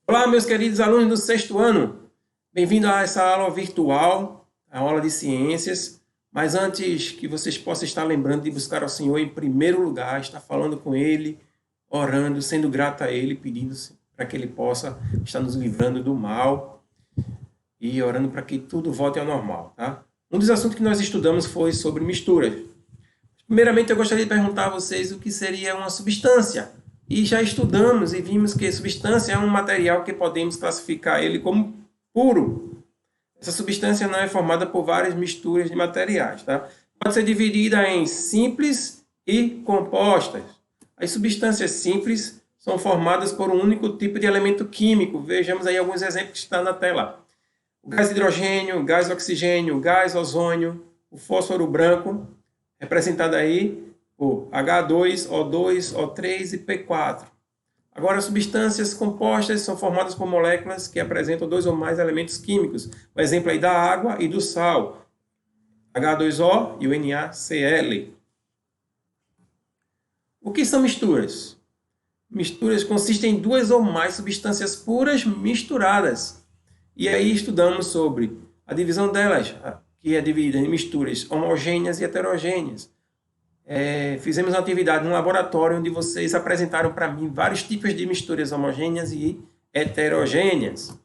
Olá, meus queridos alunos do sexto ano. Bem-vindo a essa aula virtual, a aula de ciências. Mas antes que vocês possam estar lembrando de buscar ao Senhor em primeiro lugar, estar falando com Ele, orando, sendo grato a Ele, pedindo para que Ele possa estar nos livrando do mal e orando para que tudo volte ao normal, tá? Um dos assuntos que nós estudamos foi sobre misturas. Primeiramente, eu gostaria de perguntar a vocês o que seria uma substância. E já estudamos e vimos que substância é um material que podemos classificar ele como puro. Essa substância não é formada por várias misturas de materiais, tá? Pode ser dividida em simples e compostas. As substâncias simples são formadas por um único tipo de elemento químico. Vejamos aí alguns exemplos que estão na tela. O gás hidrogênio, o gás oxigênio, o gás ozônio, o fósforo branco, representado aí por H2O2, O3 e P4. Agora, substâncias compostas são formadas por moléculas que apresentam dois ou mais elementos químicos. O exemplo aí da água e do sal, H2O e o NaCl. O que são misturas? Misturas consistem em duas ou mais substâncias puras misturadas. E aí estudamos sobre a divisão delas, que é dividida em misturas homogêneas e heterogêneas. Fizemos uma atividade no laboratório onde vocês apresentaram para mim vários tipos de misturas homogêneas e heterogêneas.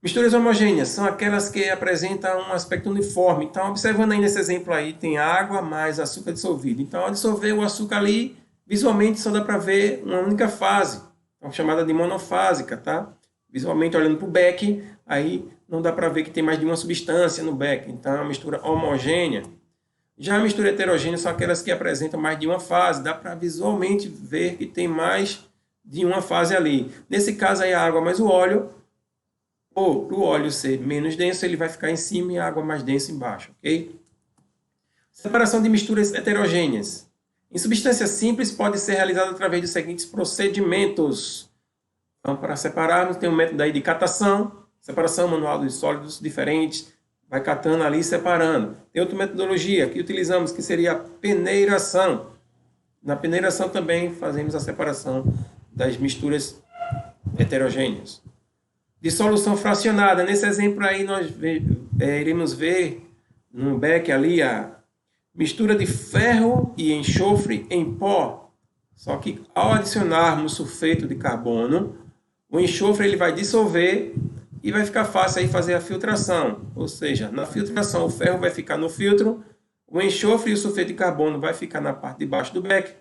Misturas homogêneas são aquelas que apresentam um aspecto uniforme. Então, observando aí nesse exemplo aí, tem água mais açúcar dissolvido. Então, ao dissolver o açúcar ali, visualmente só dá para ver uma única fase, então, chamada de monofásica, tá? Visualmente, olhando para o beck, aí não dá para ver que tem mais de uma substância no beck. Então, é uma mistura homogênea. Já a mistura heterogênea são aquelas que apresentam mais de uma fase. Dá para visualmente ver que tem mais de uma fase ali. Nesse caso aí, a água mais o óleo, ou o óleo ser menos denso, ele vai ficar em cima e a água mais densa embaixo, ok? Separação de misturas heterogêneas. Em substâncias simples, pode ser realizada através dos seguintes procedimentos. Então, para separarmos, tem um método aí de catação, separação manual dos sólidos diferentes, vai catando ali e separando. Tem outra metodologia que utilizamos, que seria a peneiração. Na peneiração também fazemos a separação das misturas heterogêneas. Dissolução fracionada. Nesse exemplo aí nós iremos ver no beck ali a mistura de ferro e enxofre em pó. Só que ao adicionarmos sulfeto de carbono, o enxofre ele vai dissolver e vai ficar fácil aí fazer a filtração. Ou seja, na filtração o ferro vai ficar no filtro, o enxofre e o sulfeto de carbono vai ficar na parte de baixo do beck.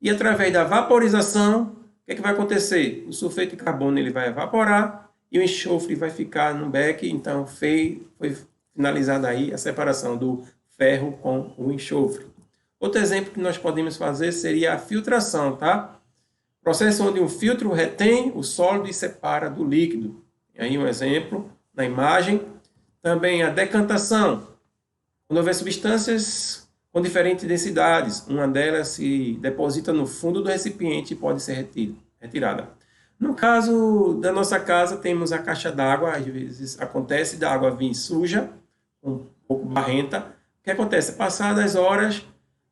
E através da vaporização, o que é que vai acontecer? O sulfeto de carbono ele vai evaporar e o enxofre vai ficar no beck. Então foi finalizada aí a separação do ferro com o enxofre. Outro exemplo que nós podemos fazer seria a filtração, tá? Processo onde um filtro retém o sólido e separa do líquido. E aí um exemplo na imagem. Também a decantação. Quando houver substâncias com diferentes densidades, uma delas se deposita no fundo do recipiente e pode ser retirada. No caso da nossa casa, temos a caixa d'água. Às vezes acontece da água vir suja, um pouco barrenta. O que acontece? Passadas horas,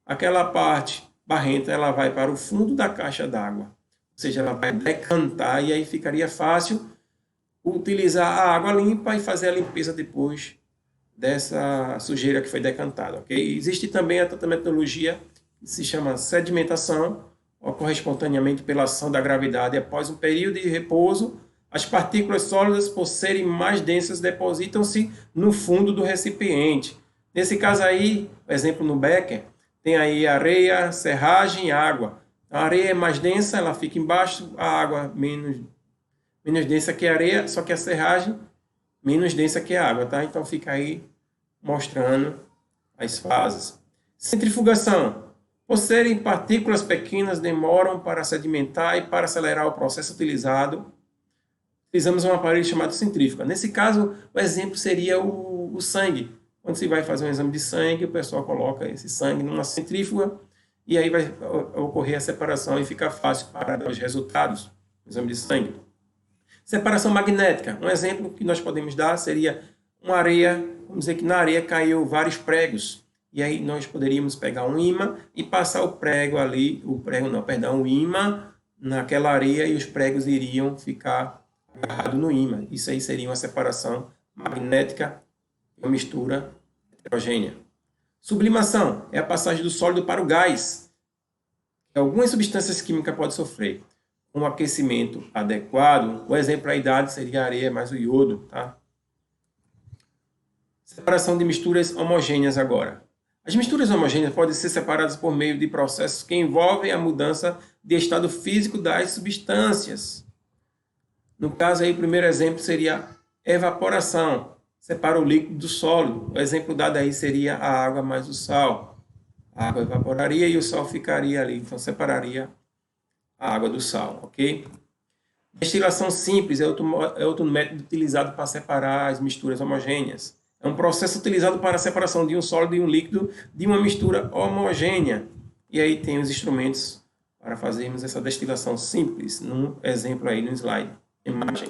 aquela parte barrenta ela vai para o fundo da caixa d'água. Ou seja, ela vai decantar e aí ficaria fácil utilizar a água limpa e fazer a limpeza depois dessa sujeira que foi decantada, ok? Existe também a outra metodologia que se chama sedimentação, ocorre espontaneamente pela ação da gravidade. Após um período de repouso, as partículas sólidas, por serem mais densas, depositam-se no fundo do recipiente. Nesse caso aí, por exemplo, no becker, tem aí areia, serragem e água. A areia é mais densa, ela fica embaixo, a água menos densa que a areia, só que a serragem menos densa que a água, tá? Então fica aí mostrando as fases. Centrifugação. Por serem partículas pequenas, demoram para sedimentar e para acelerar o processo utilizamos um aparelho chamado centrífuga. Nesse caso, o exemplo seria o sangue. Quando se vai fazer um exame de sangue, o pessoal coloca esse sangue numa centrífuga e aí vai ocorrer a separação e fica fácil para dar os resultados do exame de sangue. Separação magnética. Um exemplo que nós podemos dar seria uma areia, vamos dizer que na areia caiu vários pregos. E aí nós poderíamos pegar um ímã e passar o prego ali, o ímã naquela areia e os pregos iriam ficar agarrados no ímã. Isso aí seria uma separação magnética e uma mistura heterogênea. Sublimação é a passagem do sólido para o gás. Algumas substâncias químicas podem sofrer um aquecimento adequado. O exemplo aí dado seria a areia mais o iodo. Tá? Separação de misturas homogêneas agora. As misturas homogêneas podem ser separadas por meio de processos que envolvem a mudança de estado físico das substâncias. No caso aí, o primeiro exemplo seria evaporação. Separa o líquido do sólido. O exemplo dado aí seria a água mais o sal. A água evaporaria e o sal ficaria ali. Então, separaria a água do sal, ok? Destilação simples é outro método utilizado para separar as misturas homogêneas. É um processo utilizado para a separação de um sólido e um líquido de uma mistura homogênea. E aí tem os instrumentos para fazermos essa destilação simples, no exemplo aí no slide, imagem.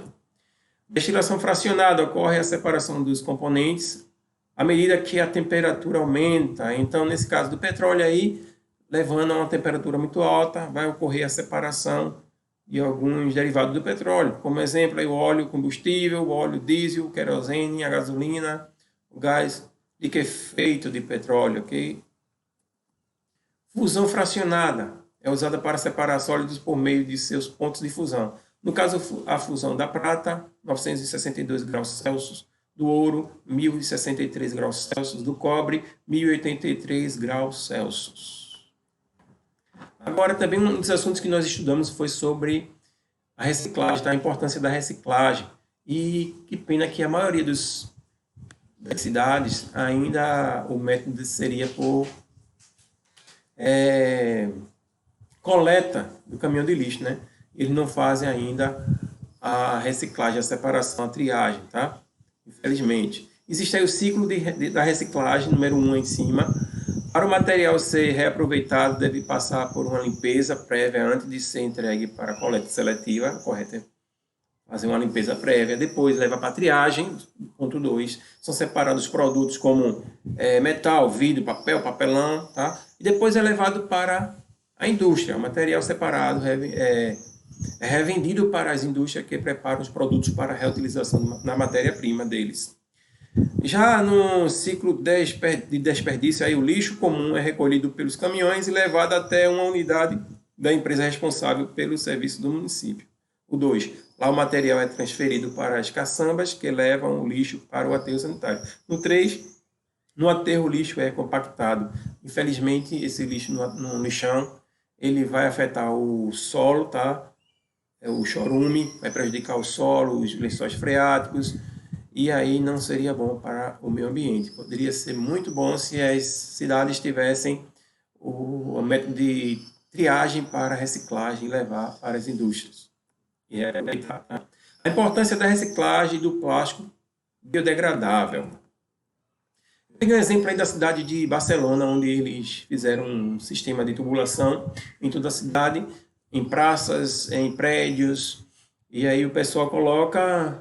Destilação fracionada ocorre a separação dos componentes à medida que a temperatura aumenta. Então, nesse caso do petróleo aí, levando a uma temperatura muito alta, vai ocorrer a separação de alguns derivados do petróleo. Como exemplo, aí, o óleo combustível, o óleo diesel, querosene, a gasolina, o gás liquefeito de petróleo, ok? Fusão fracionada é usada para separar sólidos por meio de seus pontos de fusão. No caso, a fusão da prata, 962 graus Celsius, do ouro, 1063 graus Celsius, do cobre, 1083 graus Celsius. Agora, também um dos assuntos que nós estudamos foi sobre a reciclagem, tá? A importância da reciclagem. E que pena que a maioria das cidades, ainda o método seria por coleta do caminhão de lixo, né? Eles não fazem ainda a reciclagem, a separação, a triagem, tá? Infelizmente. Existe aí o ciclo da reciclagem, número 1 em cima. Para o material ser reaproveitado, deve passar por uma limpeza prévia antes de ser entregue para a coleta seletiva, correto? Fazer uma limpeza prévia, depois leva para a triagem, ponto 2, são separados produtos como metal, vidro, papel, papelão, tá? E depois é levado para a indústria, o material separado é revendido para as indústrias que preparam os produtos para a reutilização na matéria-prima deles. Já no ciclo de desperdício, aí o lixo comum é recolhido pelos caminhões e levado até uma unidade da empresa responsável pelo serviço do município. O 2, lá o material é transferido para as caçambas que levam o lixo para o aterro sanitário. No 3, no aterro o lixo é compactado. Infelizmente, esse lixo no lixão, ele vai afetar o solo, tá? O chorume, vai prejudicar o solo, os lençóis freáticos, e aí não seria bom para o meio ambiente. Poderia ser muito bom se as cidades tivessem o método de triagem para reciclagem e levar para as indústrias. A importância da reciclagem do plástico biodegradável. Eu peguei um exemplo aí da cidade de Barcelona, onde eles fizeram um sistema de tubulação em toda a cidade, em praças, em prédios, e aí o pessoal coloca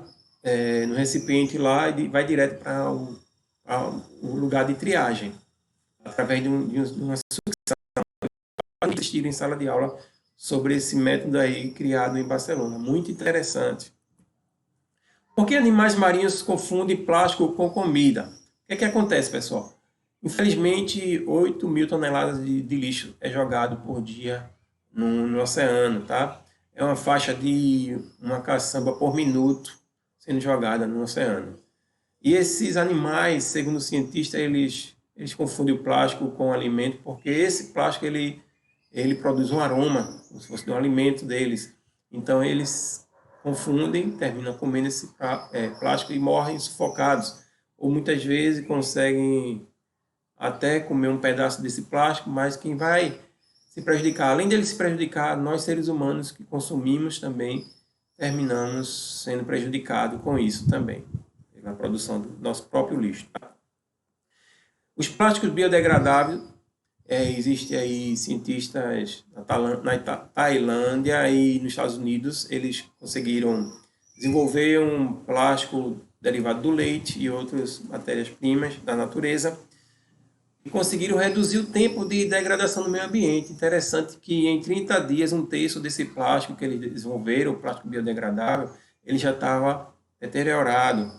no recipiente lá e vai direto para o lugar de triagem, através de uma sucção. Assistiram em sala de aula sobre esse método aí criado em Barcelona. Muito interessante. Por que animais marinhos confundem plástico com comida? O que acontece, pessoal? Infelizmente, 8 mil toneladas de lixo é jogado por dia no oceano, tá? É uma faixa de uma caçamba por minuto sendo jogada no oceano. E esses animais, segundo os cientistas, eles confundem o plástico com o alimento, porque esse plástico ele produz um aroma, como se fosse um alimento deles. Então eles confundem, terminam comendo esse plástico e morrem sufocados. Ou muitas vezes conseguem até comer um pedaço desse plástico, mas quem vai se prejudicar, além dele se prejudicar, nós seres humanos que consumimos também terminamos sendo prejudicados com isso também, na produção do nosso próprio lixo. Tá? Os plásticos biodegradáveis, existem aí cientistas na Tailândia e nos Estados Unidos, eles conseguiram desenvolver um plástico derivado do leite e outras matérias-primas da natureza. e conseguiram reduzir o tempo de degradação do meio ambiente. Interessante que em 30 dias, um terço desse plástico que eles desenvolveram, o plástico biodegradável, ele já estava deteriorado.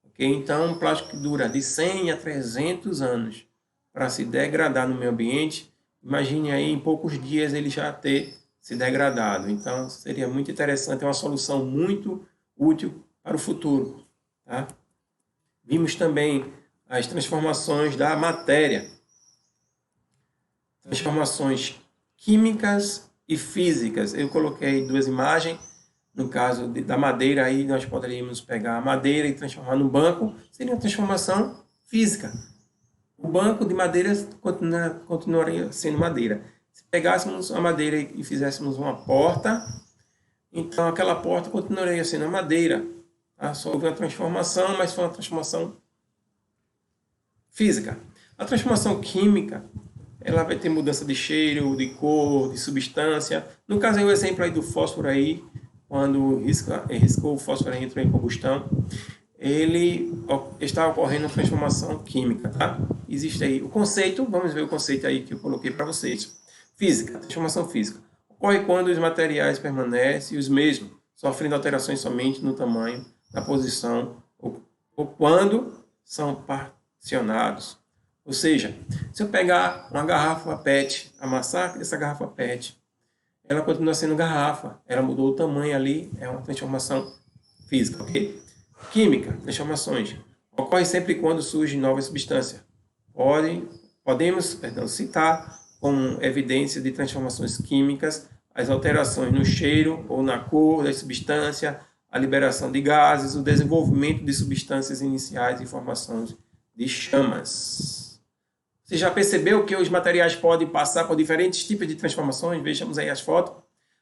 Okay? Então, um plástico que dura de 100 a 300 anos para se degradar no meio ambiente, imagine aí em poucos dias ele já ter se degradado. Então, seria muito interessante, é uma solução muito útil para o futuro. Tá? Vimos também as transformações da matéria, transformações químicas e físicas. Eu coloquei duas imagens. No caso da madeira, aí nós poderíamos pegar a madeira e transformar no banco. Seria uma transformação física. O banco de madeira continuaria sendo madeira. Se pegássemos a madeira e fizéssemos uma porta, então aquela porta continuaria sendo a madeira. Tá? Só houve uma transformação, mas foi uma transformação física. A transformação química, ela vai ter mudança de cheiro, de cor, de substância. No caso, aí o exemplo aí do fósforo aí, quando riscou o fósforo e entrou em combustão, ele está ocorrendo uma transformação química, tá? Existe aí o conceito, vamos ver o conceito aí que eu coloquei para vocês. Física, transformação física. Ocorre quando os materiais permanecem os mesmos, sofrendo alterações somente no tamanho, na posição, ou quando são particionados. Ou seja, se eu pegar uma garrafa PET, amassar essa garrafa PET, ela continua sendo garrafa, ela mudou o tamanho ali, é uma transformação física, ok? Química, transformações. Ocorre sempre quando surgem novas substâncias. Podemos citar como evidência de transformações químicas as alterações no cheiro ou na cor da substância, a liberação de gases, o desenvolvimento de substâncias iniciais e formações de chamas. Você já percebeu que os materiais podem passar por diferentes tipos de transformações? Vejamos aí as fotos.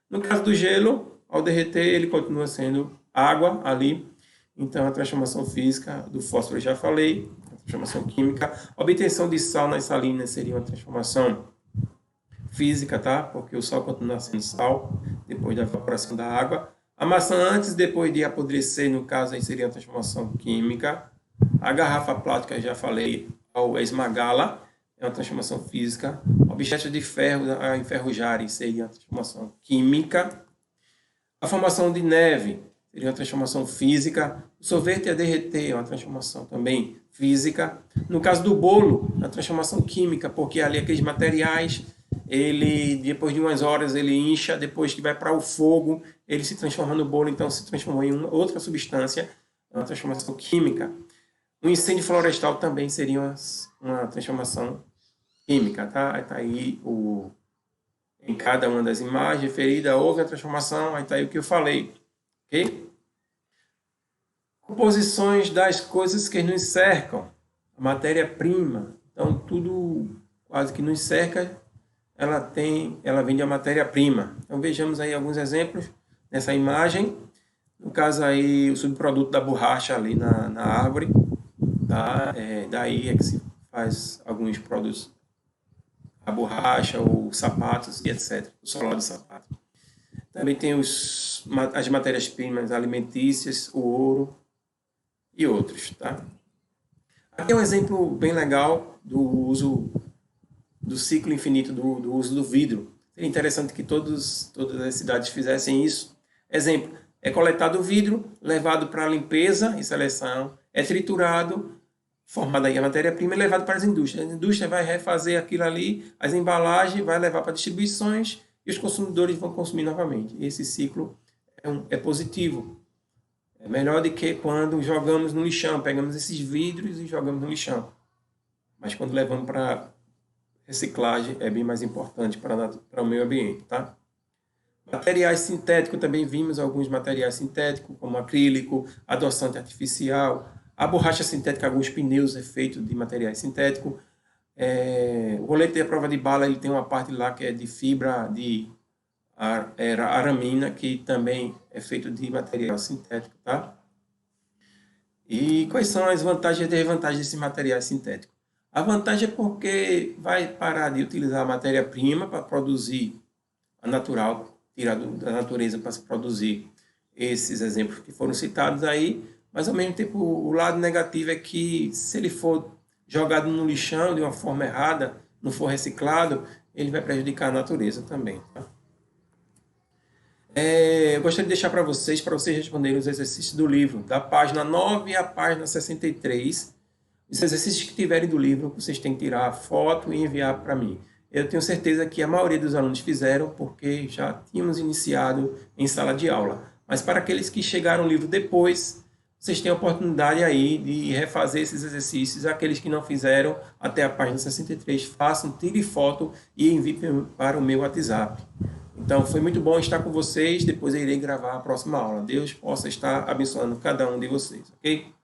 No caso do gelo, ao derreter, ele continua sendo água ali. Então, a transformação física do fósforo, eu já falei. A transformação química. A obtenção de sal nas salinas seria uma transformação física, tá? Porque o sal continua sendo sal depois da evaporação da água. A maçã antes e depois de apodrecer, no caso, aí seria uma transformação química. A garrafa plástica, já falei, ao esmagá-la, é uma transformação física. Objetos de ferro a enferrujarem seria uma transformação química. A formação de neve seria uma transformação física. O sorvete a derreter é uma transformação também física. No caso do bolo, é uma transformação química, porque ali aqueles materiais, ele depois de umas horas ele incha, depois que vai para o fogo, ele se transforma no bolo, então se transformou em outra substância, é uma transformação química. O incêndio florestal também seria uma transformação química, tá? Está aí em cada uma das imagens referida, houve a transformação, aí está aí o que eu falei, ok? Composições das coisas que nos cercam, a matéria-prima, então tudo quase que nos cerca, ela vem da matéria-prima. Então vejamos aí alguns exemplos nessa imagem. No caso aí, o subproduto da borracha ali na árvore, tá? Daí é que se faz alguns produtos, a borracha, ou sapatos e etc. O solado de sapato. Também tem as matérias-primas alimentícias, o ouro e outros, tá? Aqui é um exemplo bem legal do uso do ciclo infinito do uso do vidro. Seria interessante que todas as cidades fizessem isso. Exemplo, é coletado o vidro, levado para a limpeza e seleção, é triturado, formada aí a matéria-prima e levado para as indústrias. A indústria vai refazer aquilo ali, as embalagens, vai levar para distribuições e os consumidores vão consumir novamente. Esse ciclo é positivo. É melhor do que quando jogamos no lixão, pegamos esses vidros e jogamos no lixão. Mas quando levamos para reciclagem é bem mais importante para o meio ambiente, tá? Materiais sintéticos, também vimos alguns materiais sintéticos, como acrílico, adoçante artificial, a borracha sintética, alguns pneus é feito de materiais sintéticos. O rolete da prova de bala, ele tem uma parte lá que é de fibra de aramina, que também é feito de material sintético, tá? E quais são as vantagens e desvantagens desse material sintético? A vantagem é porque vai parar de utilizar a matéria-prima para produzir a natural, tirar da natureza para se produzir esses exemplos que foram citados aí, mas ao mesmo tempo o lado negativo é que se ele for jogado no lixão de uma forma errada, não for reciclado, ele vai prejudicar a natureza também. Tá? Eu gostaria de deixar para vocês responderem os exercícios do livro, da página 9 à página 63. Os exercícios que tiverem do livro, vocês têm que tirar a foto e enviar para mim. Eu tenho certeza que a maioria dos alunos fizeram, porque já tínhamos iniciado em sala de aula. Mas para aqueles que chegaram ao livro depois, vocês têm a oportunidade aí de refazer esses exercícios. Aqueles que não fizeram, até a página 63, façam, tire foto e enviem para o meu WhatsApp. Então, foi muito bom estar com vocês. Depois eu irei gravar a próxima aula. Deus possa estar abençoando cada um de vocês, ok?